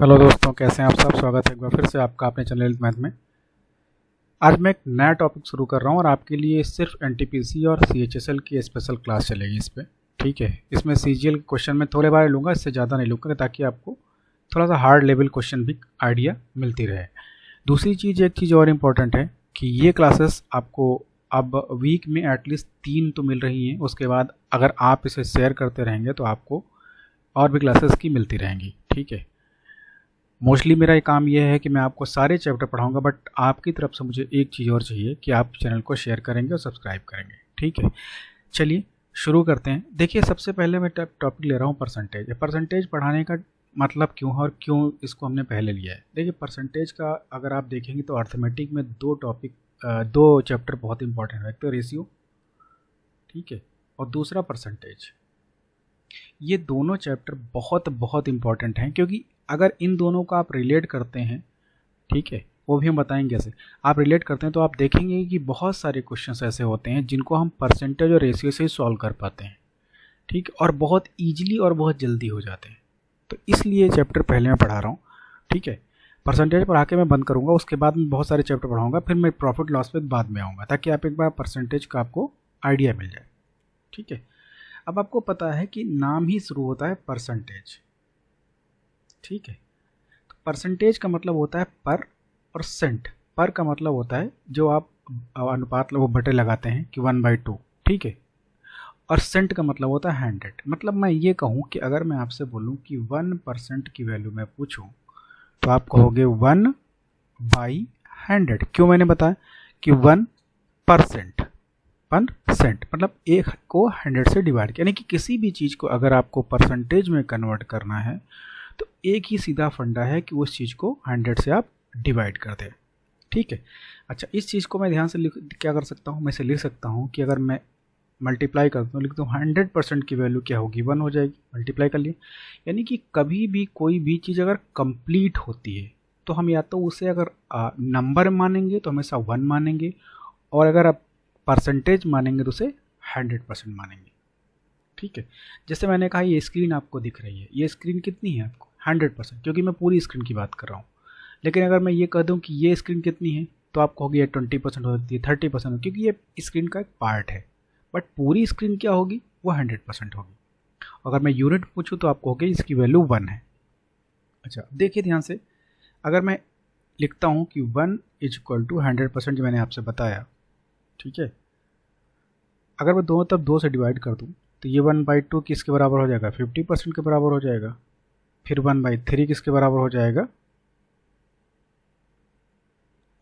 Hello दोस्तों, कैसे हैं आप सब। स्वागत है एक बार फिर से आपका अपने चैनल मैथ में। आज मैं एक नया टॉपिक शुरू कर रहा हूं और आपके लिए सिर्फ एनटीपीसी और सीएचएसएल की स्पेशल क्लास चलेगी इस पर। ठीक है, इसमें सीजीएल के क्वेश्चन मैं थोड़े बार लूँगा, इससे ज़्यादा नहीं लूँगा, ताकि आपको थोड़ा सा हार्ड लेवल क्वेश्चन भी आइडिया मिलती रहे। दूसरी चीज़, एक चीज़ और इम्पॉर्टेंट है कि ये क्लासेस आपको अब वीक में एटलीस्ट 3 तो मिल रही हैं। उसके बाद अगर आप इसे शेयर करते रहेंगे तो आपको और भी क्लासेस की मिलती रहेंगी। ठीक है, मोस्टली मेरा ये काम ये है कि मैं आपको सारे चैप्टर पढ़ाऊंगा, बट आपकी तरफ से मुझे एक चीज़ और चाहिए कि आप चैनल को शेयर करेंगे और सब्सक्राइब करेंगे। ठीक है, चलिए शुरू करते हैं। देखिए, सबसे पहले मैं टॉपिक ले रहा हूँ परसेंटेज। परसेंटेज पढ़ाने का मतलब क्यों है और क्यों इसको हमने पहले लिया है। देखिए, परसेंटेज का अगर आप देखेंगे तो अर्थमेटिक में दो चैप्टर बहुत इंपॉर्टेंट है। एक तो रेशियो, ठीक है, और दूसरा परसेंटेज। ये दोनों चैप्टर बहुत बहुत इंपॉर्टेंट हैं, क्योंकि अगर इन दोनों का आप रिलेट करते हैं, ठीक है, वो भी हम बताएंगे कैसे आप रिलेट करते हैं, तो आप देखेंगे कि बहुत सारे क्वेश्चंस ऐसे होते हैं जिनको हम परसेंटेज और रेशियो से ही सॉल्व कर पाते हैं। ठीक, और बहुत ईजिली और बहुत जल्दी हो जाते हैं। तो इसलिए चैप्टर पहले मैं पढ़ा रहा हूँ। ठीक है, परसेंटेज पढ़ा के मैं बंद करूँगा, उसके बाद मैं बहुत सारे चैप्टर पढ़ाऊँगा, फिर मैं प्रॉफिट लॉस पे बाद में आऊँगा, ताकि आप एक बार परसेंटेज का आपको आइडिया मिल जाए। ठीक है, अब आपको पता है कि नाम ही शुरू होता है परसेंटेज। ठीक है, तो परसेंटेज का मतलब होता है पर और सेंट। पर का मतलब होता है जो आप अनुपात वो बटे लगाते हैं कि 1/2। ठीक है, और सेंट का मतलब होता है 100। मतलब मैं ये कहूँ कि अगर मैं आपसे बोलूँ कि 1% की वैल्यू मैं पूछूँ तो आप कहोगे 1/100। क्यों मैंने बताया कि 1% मतलब एक को 100 से डिवाइड किया, यानी कि किसी भी चीज़ को अगर आपको परसेंटेज में कन्वर्ट करना है तो एक ही सीधा फंडा है कि उस चीज़ को 100 से आप डिवाइड कर दें। ठीक है, अच्छा, इस चीज़ को मैं ध्यान से क्या कर सकता हूँ, मैं इसे लिख सकता हूँ कि अगर मैं मल्टीप्लाई करता हूँ, लिखता हूँ 100% की वैल्यू क्या होगी, 1 हो जाएगी। मल्टीप्लाई कर लिए, यानी कि कभी भी कोई भी चीज़ अगर कंप्लीट होती है तो हम या तो उसे अगर नंबर मानेंगे तो हमेशा 1 मानेंगे, और अगर आप परसेंटेज मानेंगे तो उसे 100% मानेंगे। ठीक है, जैसे मैंने कहा ये स्क्रीन आपको दिख रही है, ये स्क्रीन कितनी है आपको 100%, क्योंकि मैं पूरी स्क्रीन की बात कर रहा हूँ। लेकिन अगर मैं ये कह दूँ कि ये स्क्रीन कितनी है तो आपको होगी ये 20% होती है, 30%, क्योंकि ये स्क्रीन का एक पार्ट है। बट पूरी स्क्रीन क्या होगी, वो 100% होगी। अगर मैं यूनिट पूछूँ तो आपको होगी इसकी वैल्यू 1 है। अच्छा, देखिए ध्यान से, अगर मैं लिखता हूँ कि 1 = 100%, जो मैंने आपसे बताया, ठीक है, अगर मैं दोनों तरफ 2 से डिवाइड कर दूँ तो ये 1/2 किसके बराबर हो जाएगा, 50% के बराबर हो जाएगा। फिर 1/3 किसके बराबर हो जाएगा,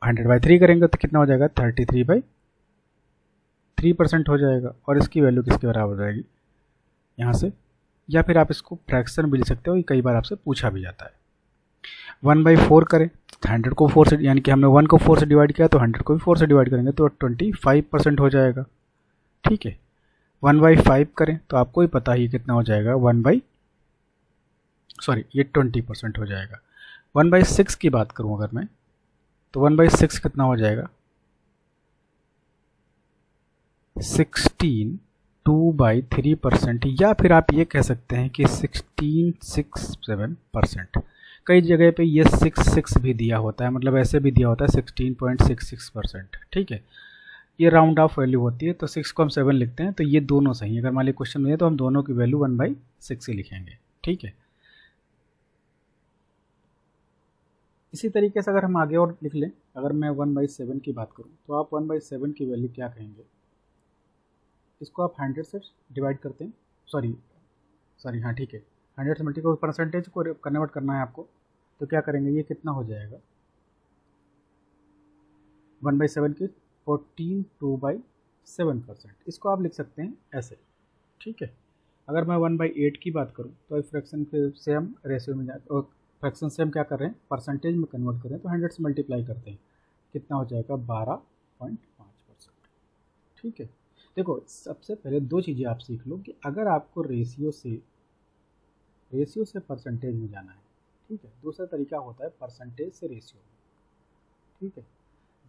100/3 करेंगे तो कितना हो जाएगा, 33/3% हो जाएगा। और इसकी वैल्यू किसके बराबर हो जाएगी यहाँ से, या फिर आप इसको फ्रैक्शन भी लिख सकते हो, ये कई बार आपसे पूछा भी जाता है। 1/4 करें तो 100 को 4 से, यानी कि हमने 1 को 4 से डिवाइड किया तो 100 को भी 4 से डिवाइड करेंगे तो 25% हो जाएगा। ठीक है, 1/5 करें तो आपको ही पता ही कितना हो जाएगा, ये 20% हो जाएगा। 1/6 की बात करूं अगर मैं, तो 1/6 कितना हो जाएगा, 16 2/3%, या फिर आप ये कह सकते हैं कि 1667%। कई जगह पे ये 66 भी दिया होता है, मतलब ऐसे भी दिया होता है 16.66%। ठीक है, ये राउंड ऑफ वैल्यू होती है, तो 6 को हम 7 लिखते हैं, तो ये दोनों सही है। अगर मान लीजिए क्वेश्चन में है तो हम दोनों की वैल्यू 1/6 ही लिखेंगे। ठीक है, इसी तरीके से अगर हम आगे और लिख लें, अगर मैं 1/7 की बात करूं तो आप 1/7 की वैल्यू क्या कहेंगे, इसको आप 100 से डिवाइड करते हैं, सॉरी हाँ ठीक है, 100 से मल्टीप्लाई, परसेंटेज को कन्वर्ट करना है आपको, तो क्या करेंगे, ये कितना हो जाएगा 1/7 की 14 2/7%। इसको आप लिख सकते हैं ऐसे। ठीक है, अगर मैं 1/8 की बात करूं तो फ्रैक्शन से हम रेशियो में और फ्रैक्शन से हम क्या कर रहे हैं, परसेंटेज में कन्वर्ट कर रहे हैं, तो 100 से मल्टीप्लाई करते हैं, कितना हो जाएगा 12.5%। ठीक है, देखो सबसे पहले 2 चीज़ें आप सीख लो कि अगर आपको रेशियो से परसेंटेज में जाना है, ठीक है, दूसरा तरीका होता है परसेंटेज से रेशियो। ठीक है,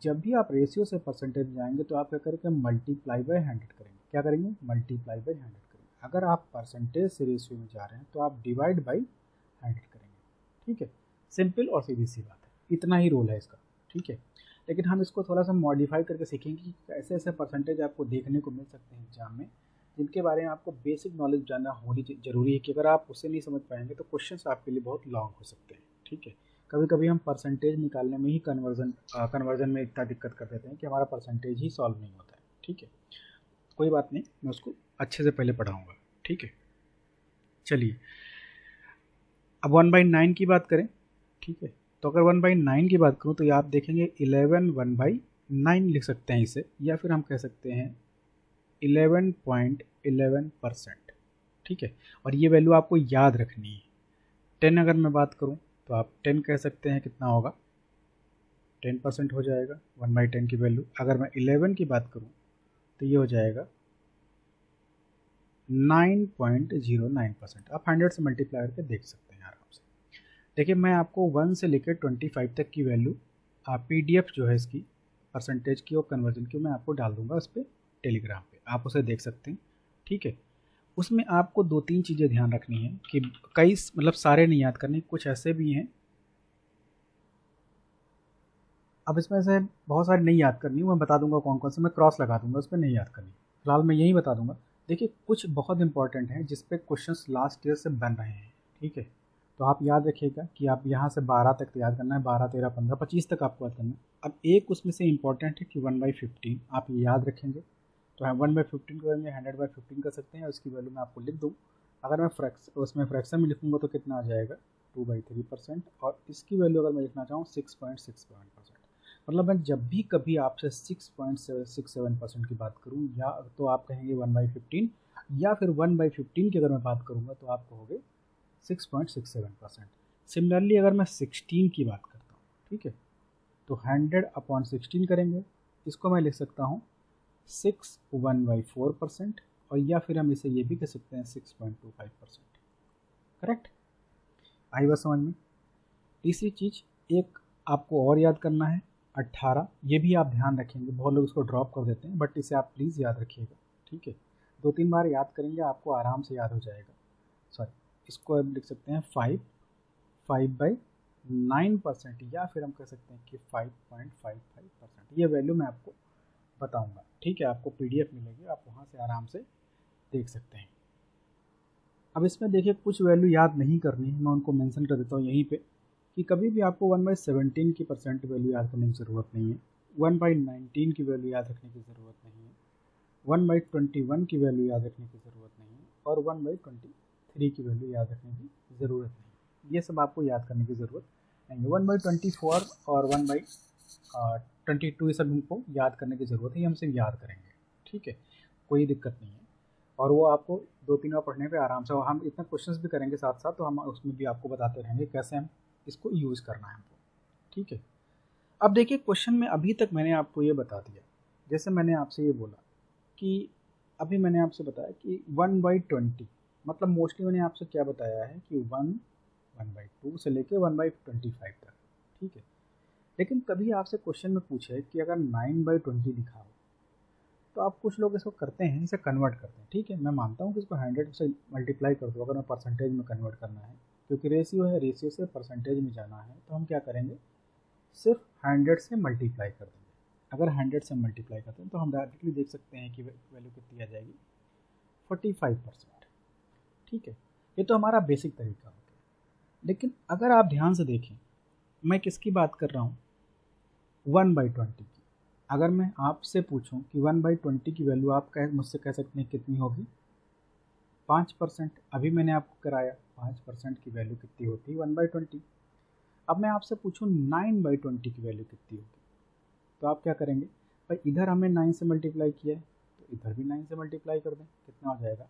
जब भी आप रेशियो से परसेंटेज में जाएंगे तो आप क्या करेंगे, मल्टीप्लाई बाय 100 करेंगे। क्या करेंगे, मल्टीप्लाई बाय 100 करेंगे। अगर आप परसेंटेज से रेशियो में जा रहे हैं तो आप डिवाइड बाई 100 करेंगे। ठीक है, सिंपल और सीधी सी बात है, इतना ही रोल है इसका, ठीक है। लेकिन हम इसको थोड़ा सा मॉडिफाई करके सीखेंगे कि ऐसे ऐसे परसेंटेज आपको देखने को मिल सकते हैं एग्जाम में, जिनके बारे में आपको बेसिक नॉलेज जानना होनी जरूरी है, कि अगर आप उसे नहीं समझ पाएंगे तो क्वेश्चंस आपके लिए बहुत लॉन्ग हो सकते हैं, ठीक है। कभी कभी हम परसेंटेज निकालने में ही कन्वर्जन में इतना दिक्कत कर देते हैं कि हमारा परसेंटेज ही सॉल्व नहीं होता है, ठीक है। कोई बात नहीं, मैं उसको अच्छे से पहले पढ़ाऊँगा, ठीक है। चलिए अब 1/9 की बात करें, ठीक है। तो अगर 1/9 की बात करूँ तो ये आप देखेंगे 11 1/9 लिख सकते हैं इसे, या फिर हम कह सकते हैं 11.11%, ठीक है। और ये वैल्यू आपको याद रखनी है। 10 अगर मैं बात करूँ तो आप 10 कह सकते हैं, कितना होगा 10% हो जाएगा 1/10 की वैल्यू। अगर मैं 11 की बात करूँ तो ये हो जाएगा 9.09%। आप 100 से मल्टीप्लाई करके देख सकते हैं आराम से। देखिए मैं आपको 1 से लेकर 25 तक की वैल्यू PDF जो है इसकी परसेंटेज की और कन्वर्जन की मैं आपको डाल दूंगा उस पर टेलीग्राम पे, आप उसे देख सकते हैं, ठीक है। उसमें आपको 2-3 चीज़ें ध्यान रखनी है कि कई मतलब सारे नहीं याद करने, कुछ ऐसे भी हैं, अब इसमें से बहुत सारी नहीं याद करनी, मैं बता दूंगा कौन कौन से, मैं क्रॉस लगा दूंगा, उसमें नहीं याद करनी, फिलहाल मैं यही बता दूंगा। देखिए कुछ बहुत इंपॉर्टेंट हैं जिस पे क्वेश्चंस लास्ट ईयर से बन रहे हैं, ठीक है। तो आप याद रखिएगा कि आप यहाँ से 12 तक याद करना है, 12 13 15 25 तक आपको याद करना है। अब एक उसमें से इंपॉर्टेंट है कि 1/15 आप ये याद रखेंगे, तो हम 1/15 करेंगे 100/15 कर सकते हैं, उसकी वैल्यू मैं आपको लिख दूँ। अगर मैं उसमें फ्रैक्शन में लिखूंगा तो कितना आ जाएगा 2/3%, और इसकी वैल्यू अगर मैं लिखना चाहूँ 6.67%। मतलब मैं जब भी कभी आपसे 6.67% की बात करूं, या तो आप कहेंगे 1/15, या फिर 1/15 की अगर मैं बात करूंगा तो आप कहोगे 6.67%। सिमिलरली अगर मैं 16 की बात करता हूँ, ठीक है, तो 100/16 करेंगे, इसको मैं लिख सकता हूँ 6/1/4%, और या फिर हम इसे ये भी कह सकते हैं 6.25%। करेक्ट, आई बात समझ में। तीसरी चीज़ एक आपको और याद करना है 18, ये भी आप ध्यान रखेंगे, बहुत लोग इसको ड्रॉप कर देते हैं, बट इसे आप प्लीज़ याद रखिएगा, ठीक है। 2-3 बार याद करेंगे आपको आराम से याद हो जाएगा। सॉरी, इसको आप लिख सकते हैं 5/9%, या फिर हम कह सकते हैं कि 5.55%। ये वैल्यू मैं आपको बताऊंगा, ठीक है। आपको PDF मिलेगी, आप वहाँ से आराम से देख सकते हैं। अब इसमें देखिए कुछ वैल्यू याद नहीं करनी है, मैं उनको मेंशन कर देता हूँ यहीं पे, कि कभी भी आपको 1/17 की परसेंट वैल्यू याद करने की ज़रूरत नहीं है, 1/19 की वैल्यू याद रखने की ज़रूरत नहीं है, 1/21 की वैल्यू याद रखने की ज़रूरत नहीं है, और 1/23 की वैल्यू याद रखने की ज़रूरत नहीं है। ये सब आपको याद करने की ज़रूरत नहीं है। 1/24 और 1/22 ये सब हमको याद करने की ज़रूरत है, ये हम सिर्फ याद करेंगे, ठीक है, कोई दिक्कत नहीं है। और वो आपको 2-3 बार पढ़ने पे आराम से, और हम इतना क्वेश्चंस भी करेंगे साथ साथ, तो हम उसमें भी आपको बताते रहेंगे कैसे हम इसको यूज़ करना है हमको, ठीक है। अब देखिए क्वेश्चन में अभी तक मैंने आपको ये बता दिया, जैसे मैंने आपसे ये बोला कि अभी मैंने आपसे बताया कि 1/20, मतलब मोस्टली मैंने आपसे क्या बताया है कि 1/2 से लेके 1/25 तक, ठीक है। लेकिन कभी आपसे क्वेश्चन में पूछे कि अगर 9/20 लिखा हो, तो आप कुछ लोग इसको करते हैं, इसे कन्वर्ट करते हैं, ठीक है। मैं मानता हूँ कि इसको 100 से मल्टीप्लाई कर दो अगर मैं परसेंटेज में कन्वर्ट करना है, क्योंकि रेशियो है, रेशियो से परसेंटेज में जाना है, तो हम क्या करेंगे, सिर्फ 100 से मल्टीप्लाई कर देंगे। अगर 100 से मल्टीप्लाई करते हैं तो हम डायरेक्टली देख सकते हैं कि वैल्यू कितनी आ जाएगी 45%, ठीक है। ये तो हमारा बेसिक तरीका हो गया। लेकिन अगर आप ध्यान से देखें, मैं किसकी बात कर रहा हूँ, 1/20 की। अगर मैं आपसे पूछूं कि 1/20 की वैल्यू आप मुझसे कह सकते हैं कितनी होगी, 5%। अभी मैंने आपको कराया 5% की वैल्यू कितनी होती है 1/20। अब मैं आपसे पूछूं 9/20 की वैल्यू कितनी होगी, तो आप क्या करेंगे, भाई इधर हमने 9 से मल्टीप्लाई किया है तो इधर भी 9 से मल्टीप्लाई कर दें, कितना हो जाएगा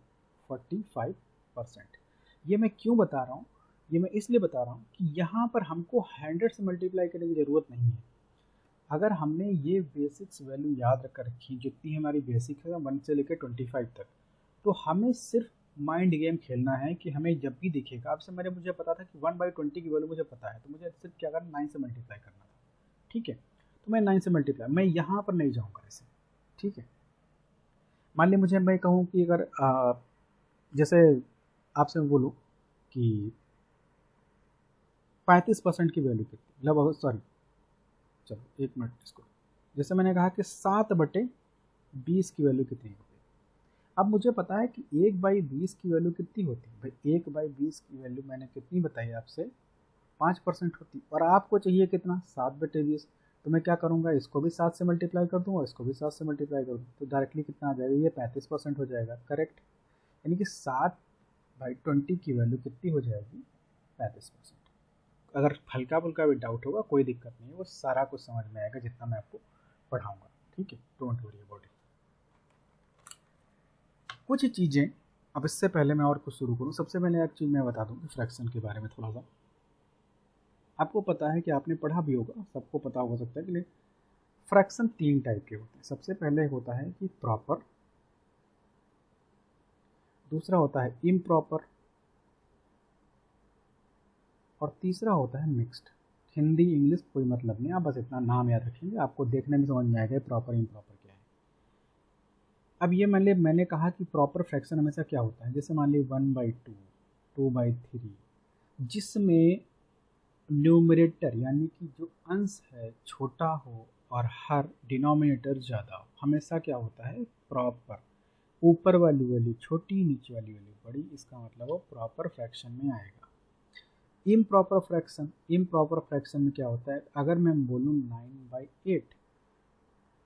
45%। ये मैं क्यों बता रहा हूँ, ये मैं इसलिए बता रहा हूँ कि यहाँ पर हमको 100 से मल्टीप्लाई करने की ज़रूरत नहीं है। अगर हमने ये बेसिक्स वैल्यू याद रख रखी, जितनी हमारी बेसिक है 1 से लेकर 25 तक, तो हमें सिर्फ माइंड गेम खेलना है कि हमें जब भी दिखेगा, आपसे मुझे पता था कि 1/20 की वैल्यू मुझे पता है, तो मुझे सिर्फ क्या करना, 9 से मल्टीप्लाई करना था, ठीक है। तो मैं 9 से मल्टीप्लाई, मैं यहाँ पर नहीं जाऊँगा ऐसे, ठीक है। मान ली मुझे, मैं कहूँ कि अगर जैसे आपसे मैं बोलूँ कि 35% की वैल्यू कितनी, लगभग, सॉरी चलो 1 मिनट इसको, जैसे मैंने कहा कि 7/20 की वैल्यू कितनी होती है। अब मुझे पता है कि 1/20 की वैल्यू कितनी होती है भाई, 1/20 की वैल्यू मैंने कितनी बताई आपसे, 5% होती, और आपको चाहिए कितना, 7/20। तो मैं क्या करूँगा, इसको भी 7 से मल्टीप्लाई कर दूँगा, इसको भी 7 से मल्टीप्लाई कर दूँगा, तो डायरेक्टली कितना आ जाएगा, ये 35% हो जाएगा, करेक्ट। यानी कि 7/20 की वैल्यू कितनी हो जाएगी, 35%। अगर हल्का फुल्का भी डाउट होगा कोई दिक्कत नहीं है, वो सारा कुछ समझ में आएगा जितना मैं आपको पढ़ाऊँगा, ठीक है, डोंट वरी अबाउट इट। कुछ चीज़ें, अब इससे पहले मैं और कुछ शुरू करूँ, सबसे पहले एक चीज़ मैं बता दूँ कि फ्रैक्शन के बारे में थोड़ा सा। आपको पता है कि आपने पढ़ा भी होगा, सबको पता हो सकता है कि फ्रैक्शन 3 टाइप के होते हैं। सबसे पहले होता है कि प्रॉपर, दूसरा होता है इम्प्रॉपर, और तीसरा होता है मिक्स्ड। हिंदी इंग्लिश कोई मतलब नहीं, आप बस इतना नाम याद रखेंगे, आपको देखने में समझ में आएगा प्रॉपर इम्प्रॉपर क्या है। अब ये मैंने कहा कि प्रॉपर फ्रैक्शन हमेशा क्या होता है, जैसे मान ली 1/2, 2/3, जिसमें न्यूमरेटर यानी कि जो अंश है छोटा हो और हर डिनोमिनेटर ज़्यादा हो, हमेशा क्या होता है, प्रॉपर। ऊपर वाली वैल्यू छोटी, नीचे वाली वैल्यू बड़ी, इसका मतलब वो प्रॉपर फ्रैक्शन में आएगा। इम्प्रॉपर फ्रैक्शन में क्या होता है, अगर मैं बोलूँ 9/8,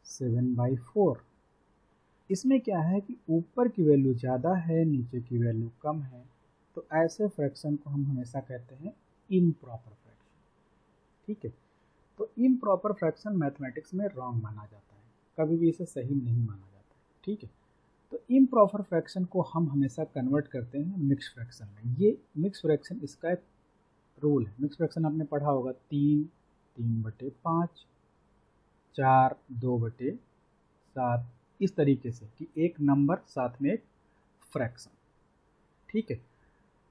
7/4, इसमें क्या है कि ऊपर की वैल्यू ज़्यादा है, नीचे की वैल्यू कम है, तो ऐसे फ्रैक्शन को हम हमेशा कहते हैं इम्प्रॉपर फ्रैक्शन, ठीक है। तो इम्प्रॉपर फ्रैक्शन मैथमेटिक्स में रॉन्ग माना जाता है, कभी भी इसे सही नहीं माना जाता है, ठीक है। तो इम्प्रॉपर फ्रैक्शन को हम हमेशा कन्वर्ट करते हैं मिक्स फ्रैक्शन में। ये मिक्स फ्रैक्शन, इसका एक रूल है। मिक्स फ्रैक्शन आपने पढ़ा होगा, 3/5, 4/2/7, इस तरीके से कि एक नंबर साथ में एक फ्रैक्शन, ठीक है।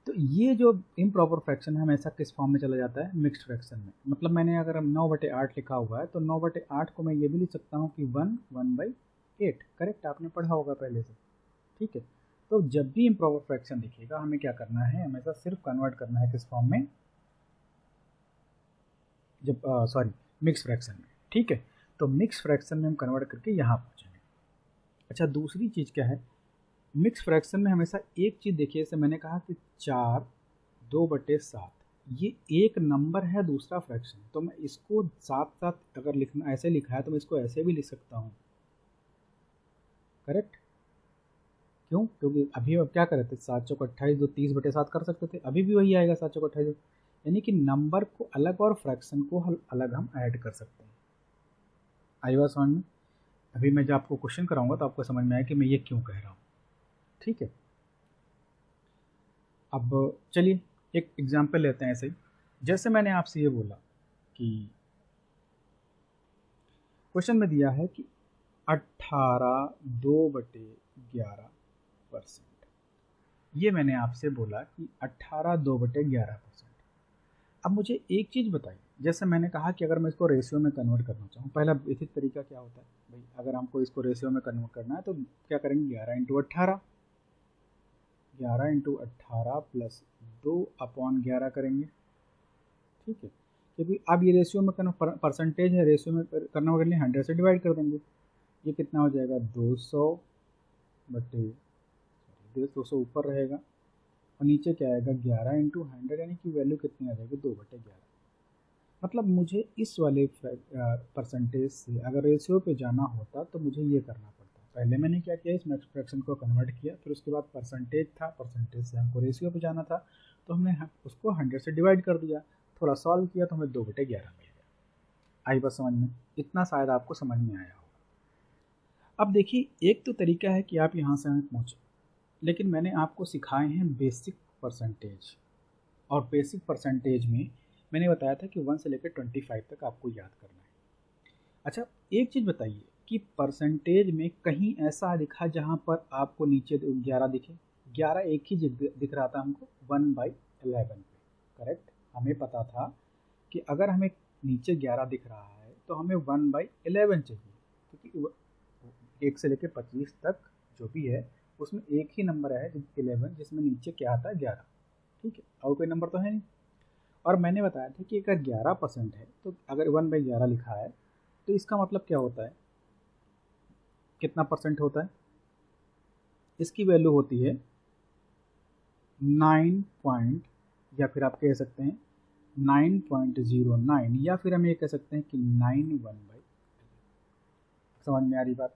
तो ये जो इम्प्रॉपर फ्रैक्शन है हमेशा किस फॉर्म में चला जाता है, मिक्स्ड फ्रैक्शन में। मतलब मैंने अगर 9/8 लिखा हुआ है तो 9/8 को मैं ये भी लिख सकता हूँ कि 1/8, करेक्ट, आपने पढ़ा होगा पहले से, ठीक है। तो जब भी इम्प्रॉपर फ्रैक्शन दिखेगा हमें क्या करना है, हमेशा सिर्फ कन्वर्ट करना है किस फॉर्म में, जब सॉरी मिक्स फ्रैक्शन में, ठीक है। तो मिक्स फ्रैक्शन में हम कन्वर्ट करके यहाँ पहुँचेंगे। अच्छा, दूसरी चीज़ क्या है, मिक्स फ्रैक्शन में हमेशा एक चीज़ देखिए, जैसे मैंने कहा कि 4/2/7, ये एक नंबर है, दूसरा फ्रैक्शन, तो मैं इसको साथ साथ अगर लिखना, ऐसे लिखा है तो मैं इसको ऐसे भी लिख सकता हूँ, करेक्ट। क्यों, क्योंकि अभी अब क्या कर रहे थे, 7×4 = 28, जो 30/7 कर सकते थे, अभी भी वही आएगा 7×4 = 28, यानी कि नंबर को अलग और फ्रैक्शन को अलग हम ऐड कर सकते हैं। आई बात समझ में। अभी मैं जब आपको क्वेश्चन कराऊंगा तो आपको समझ में आया कि मैं ये क्यों कह रहा हूँ, ठीक है। अब चलिए एक एग्जाम्पल लेते हैं ऐसे ही, जैसे मैंने आपसे ये बोला कि क्वेश्चन में दिया है कि 18/2/11%, ये मैंने आपसे बोला कि 18/2/11%। अब मुझे एक चीज़ बताइए, जैसे मैंने कहा कि अगर मैं इसको रेशियो में कन्वर्ट करना चाहूँ, पहला बेसिक तरीका क्या होता है भाई, अगर हमको इसको रेशियो में कन्वर्ट करना है तो क्या करेंगे, 11 × 18 प्लस 2/11 करेंगे, ठीक है। क्योंकि अब ये रेशियो में करना, परसेंटेज है, रेशियो में करना होगा, 100 से डिवाइड कर देंगे, ये कितना हो जाएगा, 200 ऊपर रहेगा और नीचे क्या आएगा, 11 × 100, यानी कि वैल्यू कितनी आ जाएगी, 2/11। मतलब मुझे इस वाले परसेंटेज से अगर रेशियो पे जाना होता तो मुझे ये करना पड़ता। पहले मैंने क्या किया, इस मैक्स फ्रैक्शन को कन्वर्ट किया, फिर उसके बाद परसेंटेज था, परसेंटेज से हमको रेशियो पे जाना था तो हमने उसको 100 से डिवाइड कर दिया, थोड़ा सॉल्व किया तो हमें 2/11 मिल गया। आई बात समझ में, इतना शायद आपको समझ में आया होगा। अब देखिए, एक तो तरीका है कि आप यहाँ से पहुँचे, लेकिन मैंने आपको सिखाए हैं बेसिक परसेंटेज, और बेसिक परसेंटेज में मैंने बताया था कि 1 से लेकर 25 तक आपको याद करना है। अच्छा, एक चीज़ बताइए कि परसेंटेज में कहीं ऐसा दिखा जहाँ पर आपको नीचे 11 दिखे, 11 एक ही दिख रहा था हमको 1/11 पे, करेक्ट। हमें पता था कि अगर हमें नीचे 11 दिख रहा है तो हमें 1/11 चाहिए, क्योंकि 1 से लेकर 25 तक जो भी है उसमें एक ही नंबर है 11, जिसमें नीचे क्या आता है, 11, ठीक है, और कोई नंबर तो है नहीं। और मैंने बताया था कि अगर 11% है तो अगर 1/11 लिखा है तो इसका मतलब क्या होता है, कितना परसेंट होता है, इसकी वैल्यू होती है 9 पॉइंट, या फिर आप कह सकते हैं 9.09, या फिर हम ये कह सकते हैं कि 91/। समझ में आ रही बात?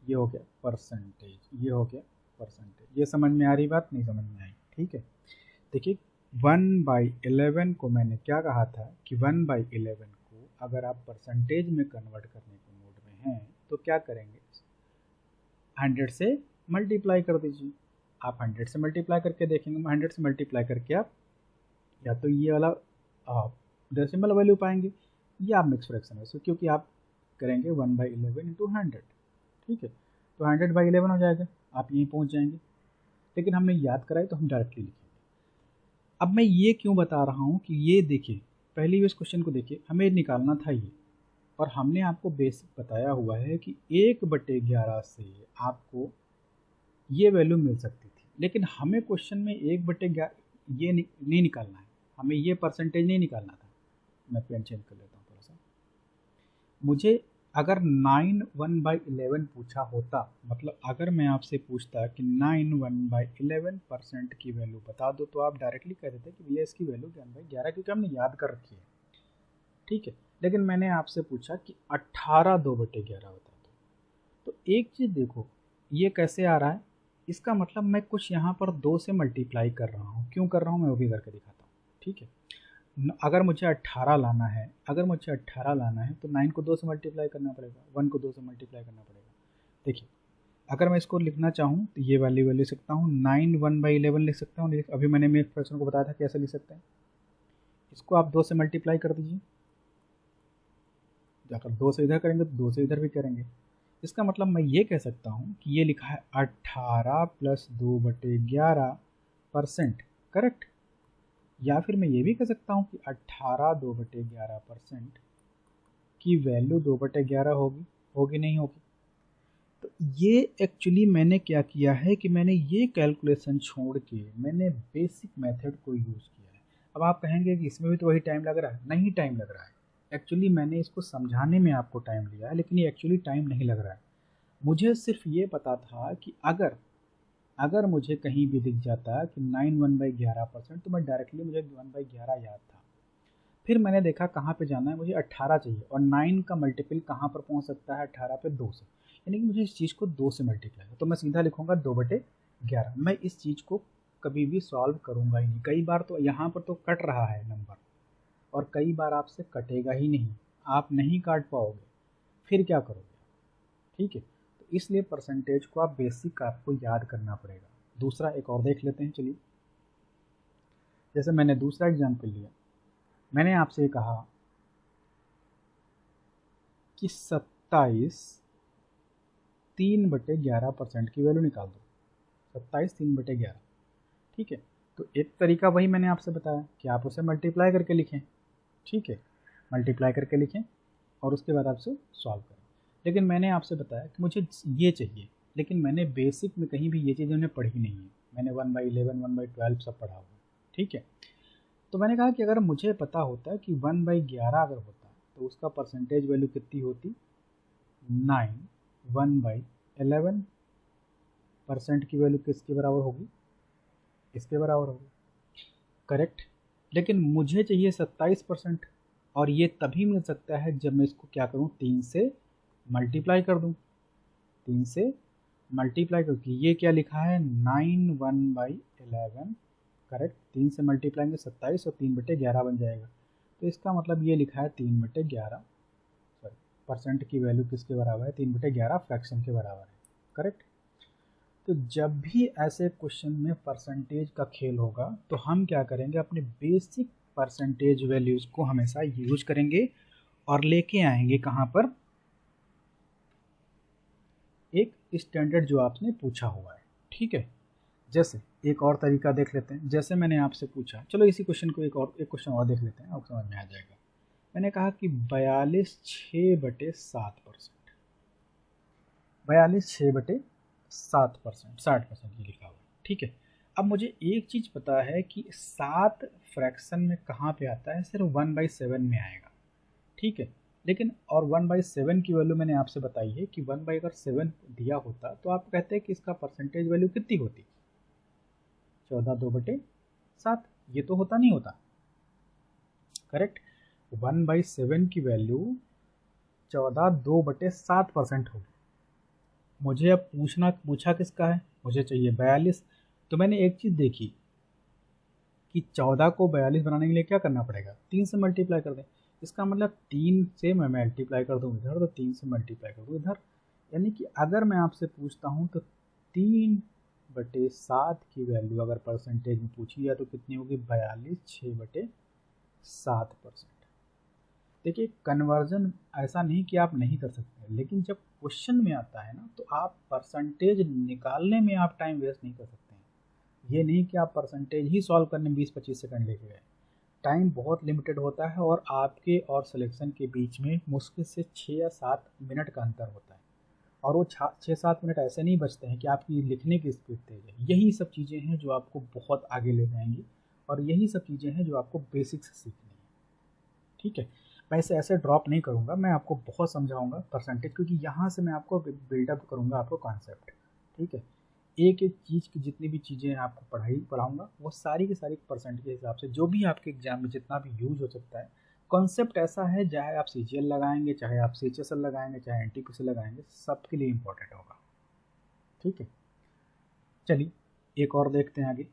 ये हो गया परसेंटेज, ये हो गया परसेंटेज। ये समझ में आ रही बात? नहीं समझ में आई? ठीक है, देखिए 1/11 को मैंने क्या कहा था कि 1/11 को अगर आप परसेंटेज में कन्वर्ट करने के मूड में हैं तो क्या करेंगे, 100 से मल्टीप्लाई कर दीजिए। आप 100 से मल्टीप्लाई करके देखेंगे, 100 से मल्टीप्लाई करके आप या तो ये वाला डेसिमल वैल्यू पाएंगे या आप मिक्स फ्रैक्शन वैसे, क्योंकि आप करेंगे 1/11 इंटू 100। ठीक है, तो 100/11 हो जाएगा, आप यहीं पहुंच जाएंगे। लेकिन हमने याद कराई तो हम डायरेक्टली लिखेंगे। अब मैं ये क्यों बता रहा हूँ कि ये देखिए, पहले इस क्वेश्चन को देखिए, हमें निकालना था ये, और हमने आपको बेसिक बताया हुआ है कि 1/11 से आपको ये वैल्यू मिल सकती थी, लेकिन हमें क्वेश्चन में 1/11 ये नहीं निकालना है, हमें ये परसेंटेज नहीं निकालना था। मैं पेन चेंज कर लेता हूँ थोड़ा सा। मुझे अगर 9 1/11 पूछा होता, मतलब अगर मैं आपसे पूछता कि 9 1/11% की वैल्यू बता दो, तो आप डायरेक्टली कह देते कि भैया इसकी वैल्यू 1/11, क्योंकि हमने याद कर रखी है। ठीक है, लेकिन मैंने आपसे पूछा कि 18 2/11 बता दो। तो एक चीज़ देखो, ये कैसे आ रहा है, इसका मतलब मैं कुछ यहाँ पर 2 से मल्टीप्लाई कर रहा हूँ। क्यों कर रहा हूँ मैं वो भी करके दिखाता हूँ। ठीक है, अगर मुझे 18 लाना है, अगर मुझे 18 लाना है तो 9 को 2 से मल्टीप्लाई करना पड़ेगा, 1 को 2 से मल्टीप्लाई करना पड़ेगा। देखिए, अगर मैं इसको लिखना चाहूँ तो ये वाली लिख सकता हूँ, 9 1/11 लिख सकता हूँ। अभी मैंने मेरे क्वेश्चन को बताया था कैसे लिख सकते हैं। इसको आप 2 से मल्टीप्लाई कर दीजिए, जाकर 2 से इधर करेंगे तो 2 से इधर भी करेंगे। इसका मतलब मैं ये कह सकता हूँ कि ये लिखा है 18 + 2/11%, करेक्ट। या फिर मैं ये भी कह सकता हूँ कि 18 2/11% की वैल्यू 2/11 होगी नहीं होगी। तो ये एक्चुअली मैंने क्या किया है कि मैंने ये कैलकुलेशन छोड़ के मैंने बेसिक मेथड को यूज़ किया है। अब आप कहेंगे कि इसमें भी तो वही टाइम लग रहा है। नहीं टाइम लग रहा है, एक्चुअली मैंने इसको समझाने में आपको टाइम लिया है, लेकिन ये एक्चुअली टाइम नहीं लग रहा है। मुझे सिर्फ ये पता था कि अगर मुझे कहीं भी दिख जाता कि 9 1/11%, तो मैं डायरेक्टली, मुझे 1/11 याद था। फिर मैंने देखा कहाँ पे जाना है, मुझे 18 चाहिए, और 9 का मल्टीपल कहाँ पर पहुँच सकता है 18 पे, 2 से, यानी कि मुझे इस चीज़ को 2 से मल्टीप्लाई, तो मैं सीधा लिखूँगा 2/11। मैं इस चीज़ को कभी भी सॉल्व करूँगा ही नहीं। कई बार तो यहाँ पर तो कट रहा है नंबर, और कई बार आपसे कटेगा ही नहीं, आप नहीं काट पाओगे, फिर क्या करोगे? ठीक है, तो इसलिए परसेंटेज को आप बेसिक आपको याद करना पड़ेगा। दूसरा एक और देख लेते हैं, चलिए। जैसे मैंने दूसरा एग्जाम्पल लिया, मैंने आपसे कहा कि 27 3/11% की वैल्यू निकाल दो। 27 3/11, ठीक है। तो एक तरीका वही मैंने आपसे बताया कि आप उसे मल्टीप्लाई करके लिखें। ठीक है, मल्टीप्लाई करके लिखें और उसके बाद आपसे सॉल्व करें। लेकिन मैंने आपसे बताया कि मुझे ये चाहिए, लेकिन मैंने बेसिक में कहीं भी ये चीज़ें उन्हें पढ़ी नहीं है। मैंने 1/11 1/12 सब पढ़ा हुआ है। ठीक है, तो मैंने कहा कि अगर मुझे पता होता कि 1/11 अगर होता तो उसका परसेंटेज वैल्यू कितनी होती, 9 1/11% की वैल्यू किसके बराबर होगी, इसके बराबर होगी, करेक्ट। लेकिन मुझे चाहिए 27%, और ये तभी मिल सकता है जब मैं इसको क्या करूँ, 3 से मल्टीप्लाई कर दूँ। 3 से मल्टीप्लाई, क्योंकि ये क्या लिखा है 9 1/11, करेक्ट। 3 से मल्टीप्लाई में 27 और 3/11 बन जाएगा। तो इसका मतलब ये लिखा है 3/11, सॉरी, परसेंट की वैल्यू किसके बराबर है, 3/11 फ्रैक्शन के बराबर है, करेक्ट। तो जब भी ऐसे क्वेश्चन में परसेंटेज का खेल होगा तो हम क्या करेंगे, अपने बेसिक परसेंटेज वैल्यूज़ को हमेशा यूज करेंगे और लेके आएंगे कहाँ पर, एक स्टैंडर्ड जो आपने पूछा हुआ है। ठीक है, जैसे एक और तरीका देख लेते हैं। जैसे मैंने आपसे पूछा, चलो इसी क्वेश्चन को एक क्वेश्चन और देख लेते हैं, आपको समझ में आ जाएगा। मैंने कहा कि 42 6/7%, 42 6/7%, 60% ये लिखा हुआ है। ठीक है, अब मुझे एक चीज़ पता है कि 7 फ्रैक्शन में कहाँ पे आता है, सिर्फ 1/7 में आएगा, ठीक है। लेकिन और 1/7 की वैल्यू मैंने आपसे बताई है कि 1/7 दिया होता तो आप कहते हैं कि इसका परसेंटेज वैल्यू कितनी होती, 14 2/7, ये तो होता नहीं होता, करेक्ट। 1/7 की वैल्यू 14 2/7% होगी। मुझे अब पूछा किसका है, मुझे चाहिए 42। तो मैंने एक चीज़ देखी कि 14 को 42 बनाने के लिए क्या करना पड़ेगा, 3 से मल्टीप्लाई कर दें। इसका मतलब 3 से मैं मल्टीप्लाई कर दूँ इधर, तो 3 से मल्टीप्लाई कर दूँ इधर। यानी कि अगर मैं आपसे पूछता हूँ तो 3/7 की वैल्यू अगर परसेंटेज में पूछी जाए तो कितनी होगी, 42 6/7%। देखिए कन्वर्जन ऐसा नहीं कि आप नहीं कर सकते, लेकिन जब क्वेश्चन में आता है ना तो आप परसेंटेज निकालने में आप टाइम वेस्ट नहीं कर सकते हैं। ये नहीं कि आप परसेंटेज ही सॉल्व करने में 20-25 सेकंड लेके गए, टाइम बहुत लिमिटेड होता है और आपके और सिलेक्शन के बीच में मुश्किल से 6 या 7 मिनट का अंतर होता है। और वो 6-7 मिनट ऐसे नहीं बचते हैं कि आपकी लिखने की स्पीड तेज है। यही सब चीज़ें हैं जो आपको बहुत आगे ले जाएंगी और यही सब चीज़ें हैं जो आपको बेसिक से सीखनी है, ठीक है। मैं इसे ऐसे ड्रॉप नहीं करूँगा, मैं आपको बहुत समझाऊंगा परसेंटेज, क्योंकि यहाँ से मैं आपको बिल्डअप करूँगा आपको कॉन्सेप्ट, ठीक है। एक एक चीज़ की जितनी भी चीज़ें आपको पढ़ाऊँगा वो सारी की सारी परसेंट के हिसाब से जो भी आपके एग्जाम में जितना भी यूज हो सकता है। कॉन्सेप्ट ऐसा है, चाहे आप CGL लगाएंगे, चाहे आप CHSL लगाएंगे, चाहे NTPC लगाएंगे, सबके लिए इम्पोर्टेंट होगा, ठीक है। चलिए एक और देखते हैं आगे,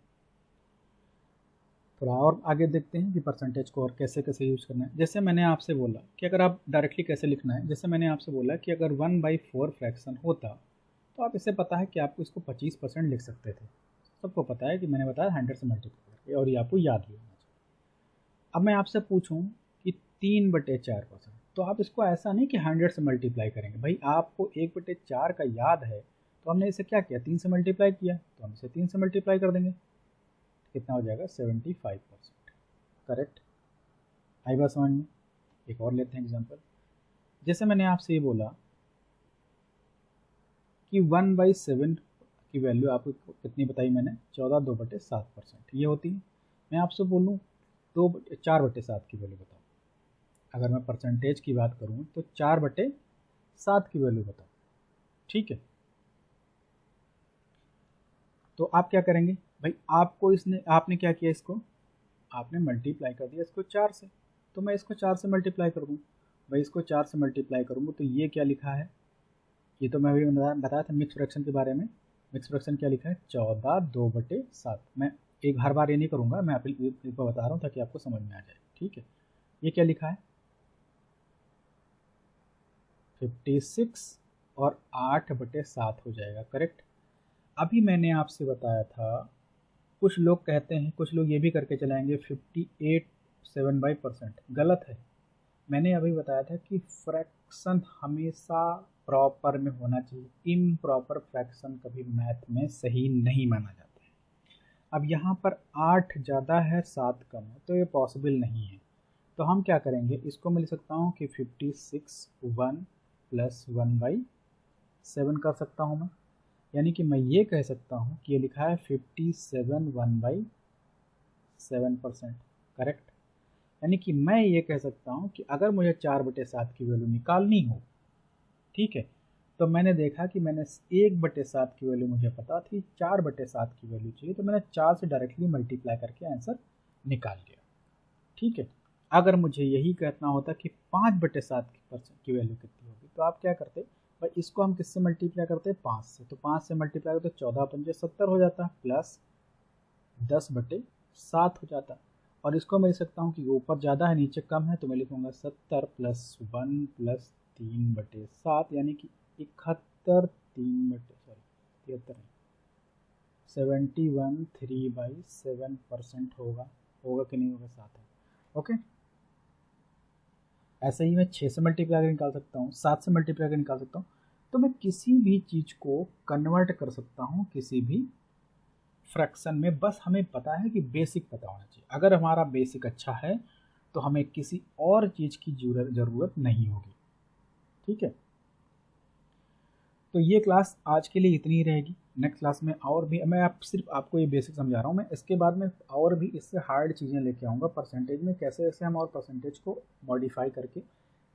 थोड़ा और आगे देखते हैं कि परसेंटेज को और कैसे कैसे यूज करना है। जैसे मैंने आपसे बोला कि अगर आप डायरेक्टली कैसे लिखना है, जैसे मैंने आपसे बोला कि अगर 1/4 फ्रैक्शन होता तो आप इसे पता है कि आपको इसको 25% लिख सकते थे, सबको पता है कि मैंने बताया 100 से मल्टीप्लाई करके, और ये आपको याद भी होना चाहिए। अब मैं आपसे पूछूं कि 3/4%, तो आप इसको ऐसा नहीं कि 100 से मल्टीप्लाई करेंगे, भाई आपको 1/4 का याद है तो हमने इसे क्या किया, 3 से मल्टीप्लाई किया, तो हम इसे 3 से मल्टीप्लाई कर देंगे, कितना हो जाएगा 75%, करेक्ट। आई बात समझ में। एक और लेते हैं एग्जांपल, जैसे मैंने आपसे ये बोला कि 1/7 की वैल्यू आपको कितनी बताई मैंने, 14 2/7% ये होती है। मैं आपसे बोलूँ 4/7 की वैल्यू बताओ, अगर मैं परसेंटेज की बात करूँ तो 4/7 की वैल्यू बताओ, ठीक है। तो आप क्या करेंगे भाई, आपने क्या किया, इसको आपने मल्टीप्लाई कर दिया इसको 4 से, तो मैं इसको 4 से मल्टीप्लाई कर दूँ, भाई इसको 4 से मल्टीप्लाई करूँगा तो ये क्या लिखा है, ये तो मैं अभी बताया था मिक्स फ्रैक्शन के बारे में। मिक्स फ्रैक्शन क्या लिखा है, 14 2/7। मैं हर बार ये नहीं करूँगा, मैं आप एक बार बता रहा हूँ ताकि आपको समझ में आ जाए, ठीक है। ये क्या लिखा है, 56 और 8/7 हो जाएगा, करेक्ट। अभी मैंने आपसे बताया था, कुछ लोग कहते हैं, कुछ लोग ये भी करके चलाएंगे 58 7/% गलत है। मैंने अभी बताया था कि फ्रैक्शन हमेशा प्रॉपर में होना चाहिए, इम्प्रॉपर फ्रैक्शन कभी मैथ में सही नहीं माना जाता है। अब यहाँ पर 8 ज़्यादा है 7 कम है तो ये पॉसिबल नहीं है, तो हम क्या करेंगे, इसको मैं लिख सकता हूँ कि 56 1 + 1/7 कर सकता हूँ मैं, यानी कि मैं ये कह सकता हूँ कि ये लिखा है 57 1/7%, करेक्ट। यानी कि मैं ये कह सकता हूँ कि अगर मुझे 4/7 की वैल्यू निकालनी हो, ठीक है, तो मैंने देखा कि मैंने 1/7 की वैल्यू मुझे पता थी, 4/7 की वैल्यू चाहिए, तो मैंने 4 से डायरेक्टली मल्टीप्लाई करके आंसर निकाल लिया, ठीक है। अगर मुझे यही कहना होता कि 5/7 की वैल्यू कितनी होगी, तो आप क्या करते भाई, इसको हम किससे मल्टीप्लाई करते हैं, 5 से, तो 5 से मल्टीप्लाई करते 14 पंजे 70 हो जाता, प्लस 10/7 हो जाता। और इसको मैं लिख सकता हूँ कि ऊपर ज़्यादा है नीचे कम है, तो मैं लिखूँगा 70 + 1 + 3/7, यानी कि 71 71 3/7% होगा कि नहीं होगा, 7 है, ओके। ऐसे ही मैं 6 से मल्टीप्लाई करके निकाल सकता हूँ, 7 से मल्टीप्लाई करके निकाल सकता हूँ, तो मैं किसी भी चीज़ को कन्वर्ट कर सकता हूँ किसी भी फ्रैक्शन में, बस हमें पता है कि बेसिक पता होना चाहिए। अगर हमारा बेसिक अच्छा है तो हमें किसी और चीज़ की ज़रूरत नहीं होगी, ठीक है। तो ये क्लास आज के लिए इतनी ही रहेगी। नेक्स्ट क्लास में और भी मैं सिर्फ आपको ये बेसिक समझा रहा हूँ। मैं इसके बाद में और भी इससे हार्ड चीज़ें लेके आऊँगा परसेंटेज में, कैसे ऐसे हम और परसेंटेज को मॉडिफाई करके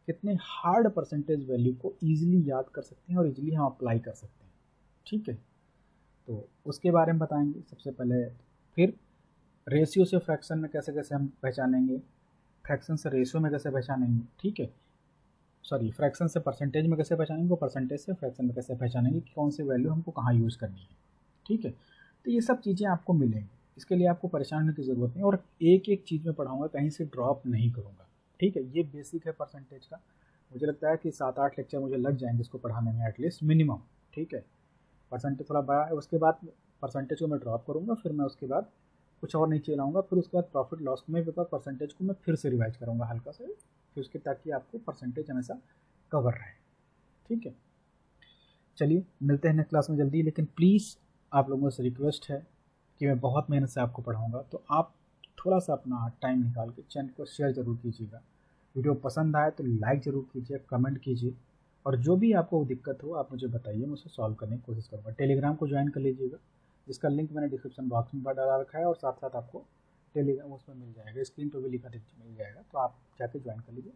कितने हार्ड परसेंटेज वैल्यू को ईजिली याद कर सकते हैं और ईजिली हम अप्लाई कर सकते हैं। ठीक है, तो उसके बारे में बताएंगे सबसे पहले। फिर रेशियो से फ्रैक्शन में कैसे कैसे हम पहचानेंगे, फ्रैक्शन से रेशियो में कैसे पहचानेंगे, ठीक है, सॉरी फ्रैक्शन से परसेंटेज में कैसे पहचानेंगे, परसेंटेज से फ्रैक्शन में कैसे पहचानेंगे कि कौन सी वैल्यू हमको कहाँ यूज़ करनी है। ठीक है, तो ये सब चीज़ें आपको मिलेंगी, इसके लिए आपको परेशान होने की ज़रूरत नहीं। और एक एक चीज़ में पढ़ाऊँगा, कहीं से ड्रॉप नहीं करूँगा। ठीक है, ये बेसिक है परसेंटेज का। मुझे लगता है कि 7-8 लेक्चर मुझे लग जाएंगे इसको पढ़ाने में एटलीस्ट मिनिमम। ठीक है, परसेंटेज थोड़ा बड़ा है, उसके बाद परसेंटेज को मैं ड्रॉप करूँगा, फिर मैं उसके बाद कुछ और नीचे लाऊंगा, फिर उसके बाद प्रॉफिट लॉस में परसेंटेज को मैं फिर से रिवाइज करूँगा हल्का से, फिर उसके ताकि आपको परसेंटेज हमेशा कवर रहे। ठीक है, चलिए मिलते हैं नेक्स्ट क्लास में जल्दी। लेकिन प्लीज़ आप लोगों से रिक्वेस्ट है कि मैं बहुत मेहनत से आपको पढ़ाऊँगा, तो आप थोड़ा सा अपना टाइम निकाल के चैनल को शेयर ज़रूर कीजिएगा। वीडियो पसंद आए तो लाइक ज़रूर कीजिए, कमेंट कीजिए, और जो भी आपको दिक्कत हो आप मुझे बताइए, मैं उसे सॉल्व करने की कोशिश करूँगा। टेलीग्राम को ज्वाइन कर लीजिएगा, जिसका लिंक मैंने डिस्क्रिप्शन बॉक्स में डाला रखा है, और साथ साथ आपको टेलीग्राम उसमें मिल जाएगा, स्क्रीन पर भी लिखा मिल जाएगा, तो आप जाके ज्वाइन कर लीजिए।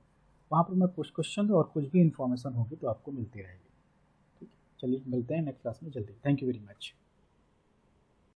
वहाँ पर मैं कुछ क्वेश्चन और कुछ भी इन्फॉर्मेशन होगी तो आपको मिलती रहेगी। ठीक है, चलिए मिलते हैं नेक्स्ट क्लास में जल्दी। Thank you very much.